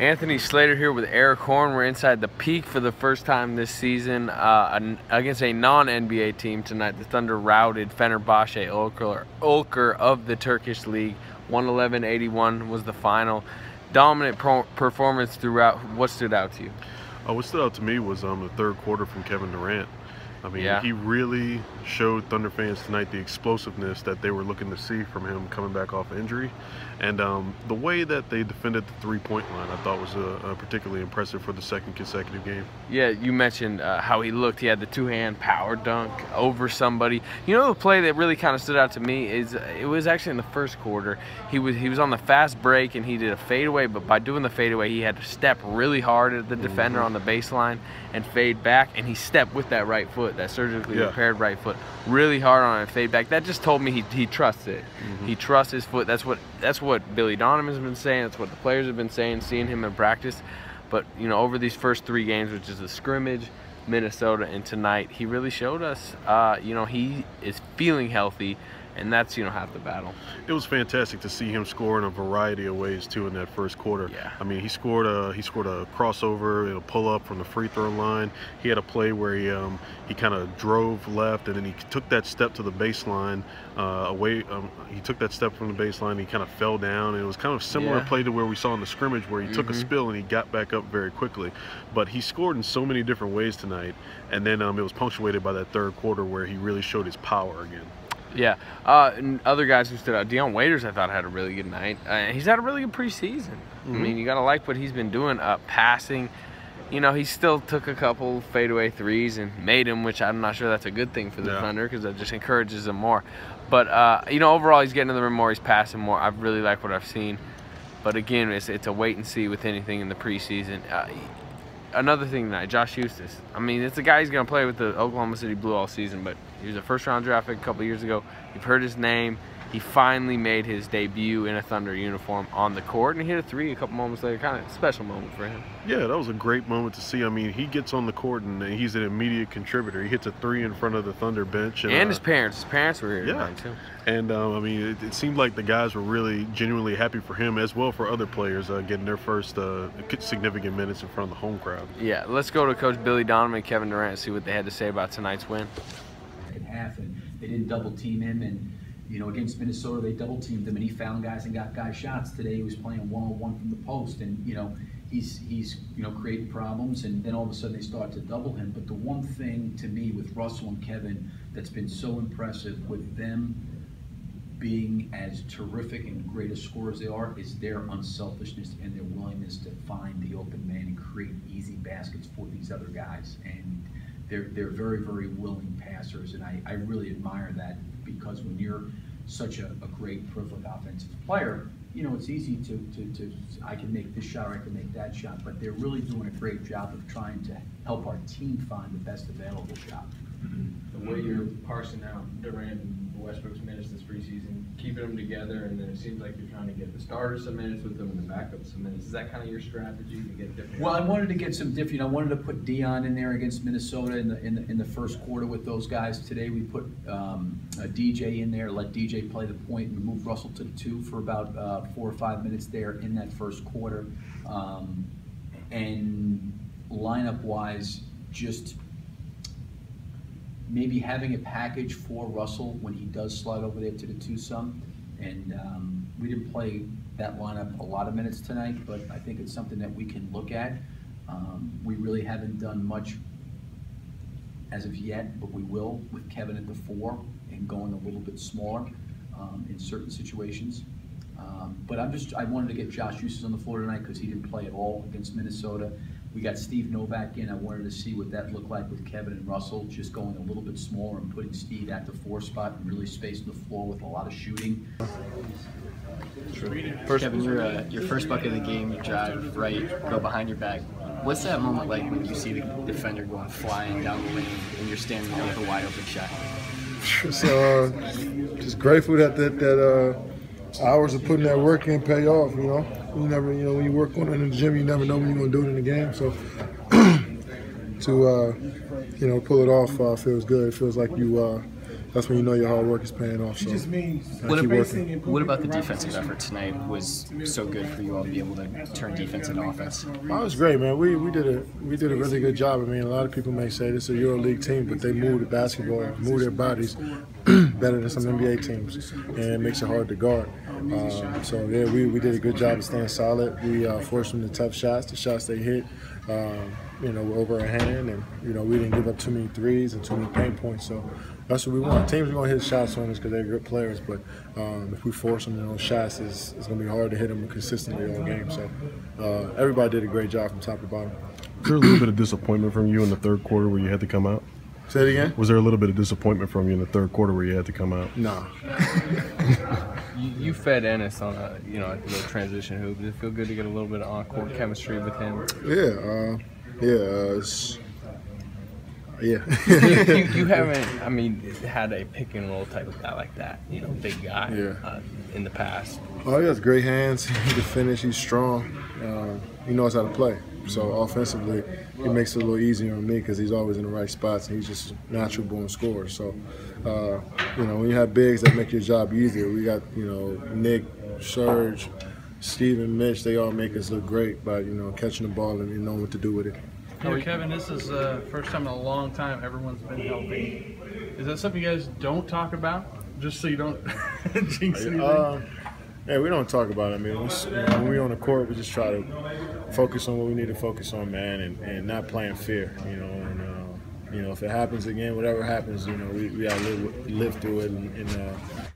Anthony Slater here with Erik Horne. We're inside the Peak for the first time this season against a non-NBA team tonight. The Thunder routed Fenerbahce Ulker of the Turkish League. 111-81 was the final. Dominant performance throughout. What stood out to you? What stood out to me was the third quarter from Kevin Durant. I mean, yeah. He really showed Thunder fans tonight the explosiveness that they were looking to see from him coming back off injury. And the way that they defended the three-point line, I thought was particularly impressive for the second consecutive game. Yeah, you mentioned how he looked. He had the two-hand power dunk over somebody. You know, the play that really kind of stood out to me is it was actually in the first quarter. He was on the fast break and he did a fadeaway, but by doing the fadeaway, he had to step really hard at the defender on the baseline and fade back, and he stepped with that right foot, that surgically repaired right foot, really hard on a fade back. That just told me he trusts it. He trusts his foot. That's what Billy Donovan has been saying. That's what the players have been saying, seeing him in practice. But, you know, over these first three games, which is the scrimmage, Minnesota, and tonight, he really showed us, you know, he is feeling healthy, and that's, you know, half the battle. It was fantastic to see him score in a variety of ways too in that first quarter. Yeah. I mean, he scored a crossover, a pull up from the free throw line. He had a play where he kind of drove left, and then he took that step to the baseline he took that step from the baseline. He kind of fell down. It was kind of similar play to where we saw in the scrimmage, where he took a spill and he got back up very quickly. But he scored in so many different ways tonight, and then it was punctuated by that third quarter where he really showed his power again. Yeah, and other guys who stood out, Dion Waiters, I thought had a really good night. He's had a really good preseason. I mean, you gotta like what he's been doing, passing. You know, he still took a couple fadeaway threes and made them, which I'm not sure that's a good thing for the Thunder, because that just encourages them more. But you know, overall, he's getting to the rim more, he's passing more. I really like what I've seen. But again, it's a wait and see with anything in the preseason. Another thing tonight, Josh Eustace. I mean, it's a guy who's going to play with the Oklahoma City Blue all season, but he was a first-round draft pick a couple years ago. You've heard his name. He finally made his debut in a Thunder uniform on the court, and he hit a three a couple moments later. Kind of a special moment for him. Yeah, that was a great moment to see. I mean, he gets on the court, and he's an immediate contributor. He hits a three in front of the Thunder bench. And his parents. His parents were here tonight, too. And, I mean, it seemed like the guys were really genuinely happy for him, as well for other players getting their first significant minutes in front of the home crowd. Yeah, let's go to Coach Billy Donovan and Kevin Durant and see what they had to say about tonight's win. In half, and they didn't double team him, and you know, against Minnesota they double teamed him, and he found guys and got guys shots. Today he was playing one-on-one from the post, and you know, he's you know, creating problems, and then all of a sudden they start to double him. But the one thing to me with Russell and Kevin that's been so impressive with them being as terrific and great a scorers they are is their unselfishness and their willingness to find the open man and create easy baskets for these other guys. And they're very, very willing passers, and I really admire that, because when you're such a great, prolific offensive player, you know, it's easy to I can make this shot or I can make that shot, but they're really doing a great job of trying to help our team find the best available shot. The way you're parsing out Durant and Westbrook's minutes this preseason, keeping them together, and then it seems like you're trying to get the starters some minutes with them and the backups some minutes. Is that kind of your strategy to get different? Well, I wanted to get some different. I wanted to put Dion in there against Minnesota in the first quarter with those guys. Today we put a DJ in there, let DJ play the point, and move Russell to the two for about 4 or 5 minutes there in that first quarter. And lineup-wise, just maybe having a package for Russell when he does slide over there to the two some. And we didn't play that lineup a lot of minutes tonight, but I think it's something that we can look at. We really haven't done much as of yet, but we will with Kevin at the 4 and going a little bit smaller in certain situations. But I wanted to get Josh Eustace on the floor tonight because he didn't play at all against Minnesota. We got Steve Novak in. I wanted to see what that looked like with Kevin and Russell, just going a little bit smaller and putting Steve at the 4 spot and really spacing the floor with a lot of shooting. Kevin, your first bucket of the game, you drive right, go behind your back. What's that moment like when you see the defender going flying down the lane and you're standing there with a wide open shot? So just grateful that hours of putting that work in pay off. You know, when you work on it in the gym, you never know when you're gonna do it in the game. So to pull it off feels good. It feels like you that's when you know your hard work is paying off. So keep working. What about the defensive effort tonight was so good for you all to be able to turn defense into offense? Oh, it was great, man. We did a really good job. I mean, a lot of people may say this is a EuroLeague team, but they move the basketball, move their bodies better than some NBA teams, and it makes it hard to guard. So yeah, we did a good job of staying solid. We forced them to tough shots, the shots they hit, you know, were over our hand, and you know, we didn't give up too many threes and too many paint points. So that's what we want. Teams are going to hit shots on us because they're good players, but if we force them in those shots, it's going to be hard to hit them consistently all game. So everybody did a great job from top to bottom. Was there a little bit of disappointment from you in the third quarter where you had to come out? Say it again? Was there a little bit of disappointment from you in the third quarter where you had to come out? No. You fed Ennis on a a little transition hoop. Did it feel good to get a little bit of on-court chemistry with him? Yeah. You haven't, I mean, had a pick and roll type of guy like that, big guy in the past. Oh, he has great hands. He can finish. He's strong. He knows how to play. So offensively, it makes it a little easier on me because he's always in the right spots and he's just a natural born scorer. So, when you have bigs that make your job easier, we got, Nick, Serge, Steven, Mitch, they all make us look great by, catching the ball and knowing what to do with it. Kevin, this is the first time in a long time everyone's been healthy. Is that something you guys don't talk about, just so you don't jinx anything? Yeah, we don't talk about it. I mean, when we're on the court, we just try to focus on what we need to focus on, man, and not playing fear, And if it happens again, whatever happens, we gotta live through it and